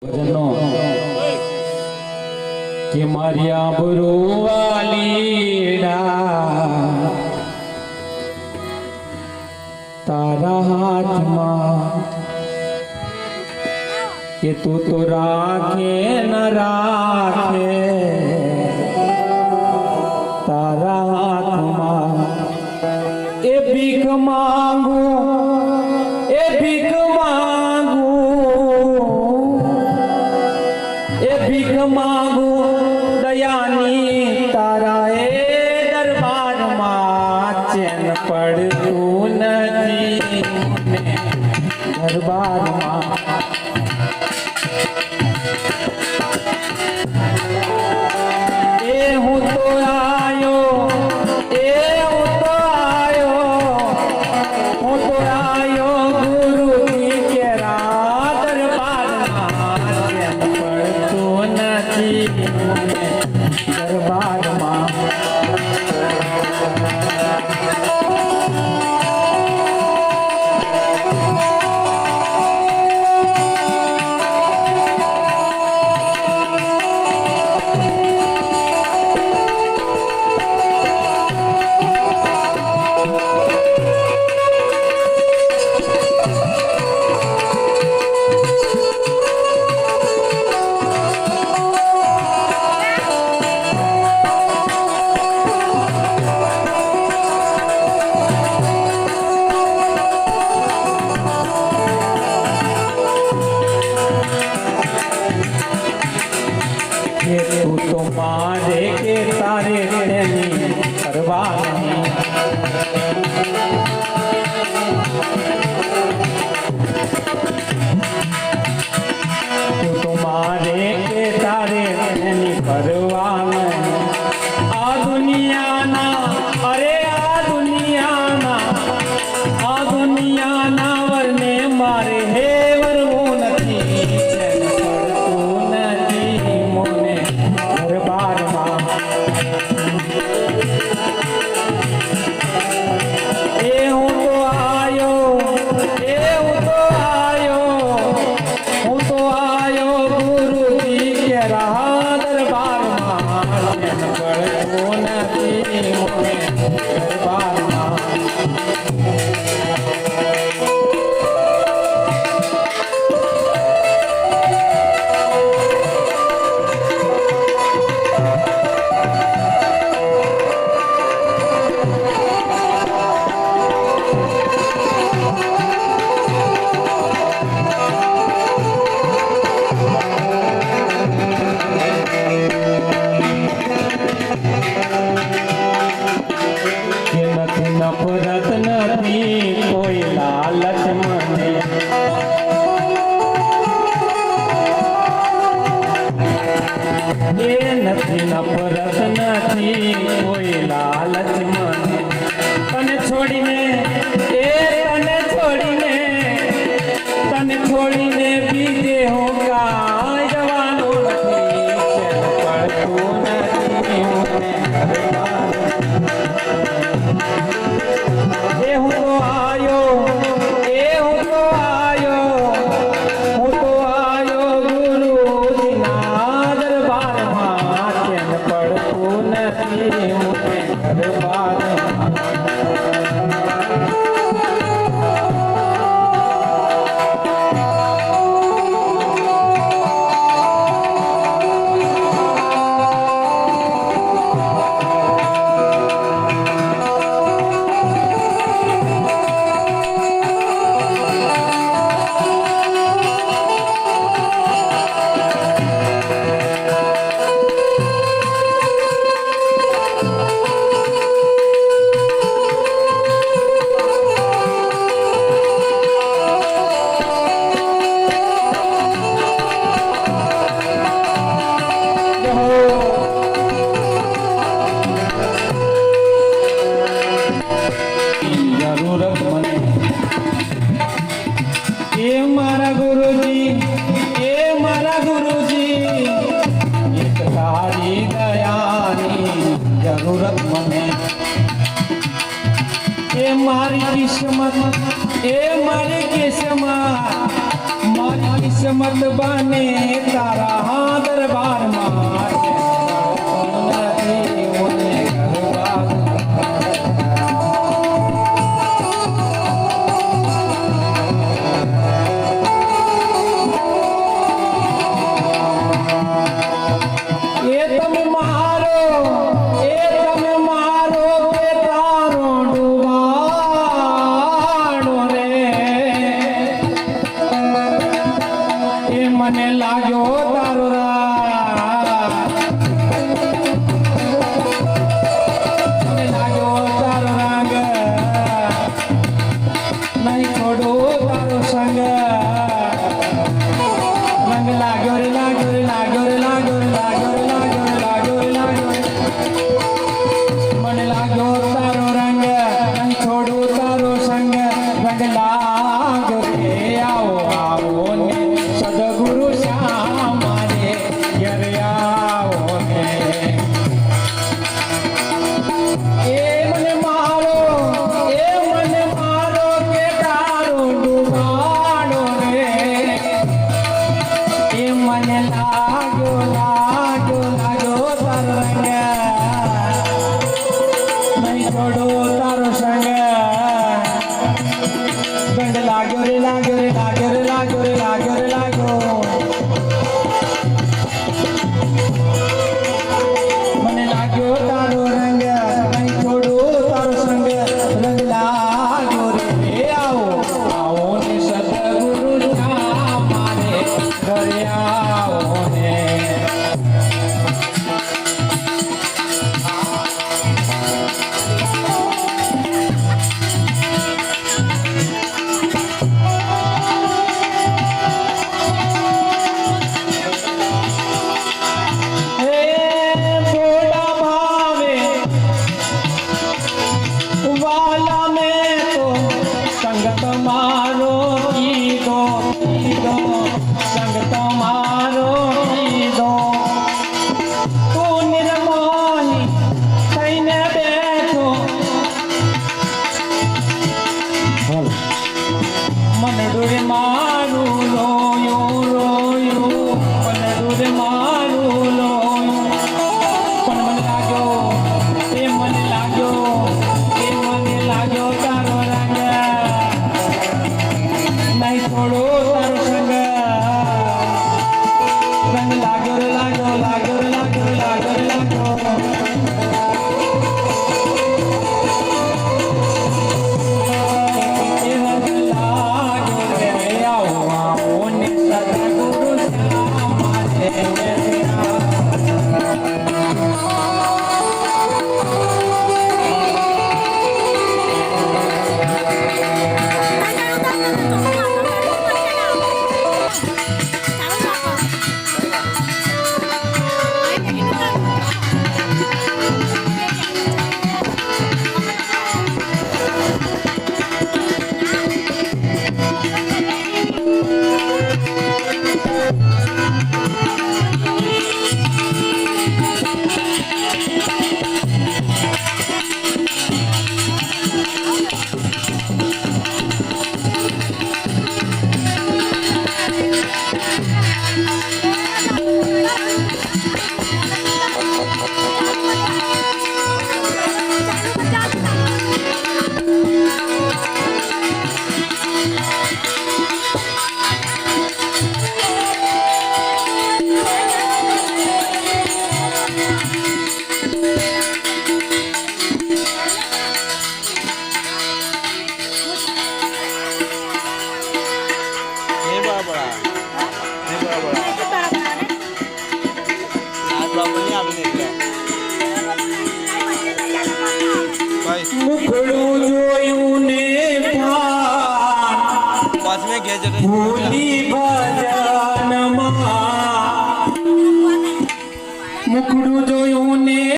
ભજનો કે મારી આબરૂ વાલીડા તારા હાથમાં કે તું તો રાખે ન રાખે તારા હાથમાં એ ભીખ માંગુ એ ભીખ માંગુ એ ભીખ માંગુ દયાની તારા એ દરબારમાં ચેન પડતું નથી દરબારમાં હું તો આયો ગુરુજી કેરા દરબારમાં ચેન પડતું નથી દરબારમાં તું તો મારે કે તારે તેની પરવા નહીં તું તો મારે કે તારે તેની પરવા નહીં આ દુનિયાના અરે આ દુનિયાના વરને મારે હે વરવું નથી ચેન પડતું નથી મોને દરબારમાં એ હું તો આયો ગુરુજી કેરા દરબારમાં ચેન પડતું નથી મોને દરબારમાં નફરત નથી કોઈ લાલચ મને એ નથી નફરત નથી કોઈ લાલચ મને તને છોડીને બીજે હું કાંઈ જવાનું નથી ચેન પડતું નથી હું તો આયો ગુરુજીના દરબારમાં ચેન પડતું નથી દરબારમાં જરૂરત મને એ મારા ગુરુજી એક તારી દયાની જરૂરત મને એ મારી કિસ્મત એ મારી કિસ્મત મારી કિસ્મત બને તારા હા દરબારમાં નથી મને ગરબા એ તમે મારો કે તારો ડુબાડો રે એ મને લાગ્યો તારો મને લાગ્યો તારો રંગ નહીં છોડો તારો સંગ રંગ લાગ્યો રે લાગ્યો રે લાગ્યો રે લાગ્યો રે લાગ્યો રે લાગ્યો રે લાગ્યો રે લાગ્યો મને લાગ્યો તારો રંગ નહીં છોડો તારો સંગ રંગ લાગ્યો રે આવો આવો ને સદગુરુ શ્યામ મારે ઘેર આવો ને એ મને મારો કે તારો ડુબાડો રે એ મને લાગ્યો તારો રંગ નહીં છોડો તારો સંગ ગંડ લાગ્યો રે લાગ્યો રે લાગ્યો રે લાગ્યો રે લાગ્યો રે લાગ્યો મને લાગ્યો તારો રંગ નહીં છોડો તારો સંગ રંગ લાગ્યો રે આવો આવો ને સદગુરુ શ્યામ મારે ઘરે આવો ને મનડુર મારું રોયું મનડુર મારું રોયું પણ મને લાગ્યો તારો રંગ નહીં થોડો તારો સંગ રંગ લાગ્યો રે લાગ્યો લાગ્યો રે લાગ્યો રે લાગ્યો રે લાગ્યો મુખડું જોયું ને ભૂલી ભજનમાં મુખડું જોયું ને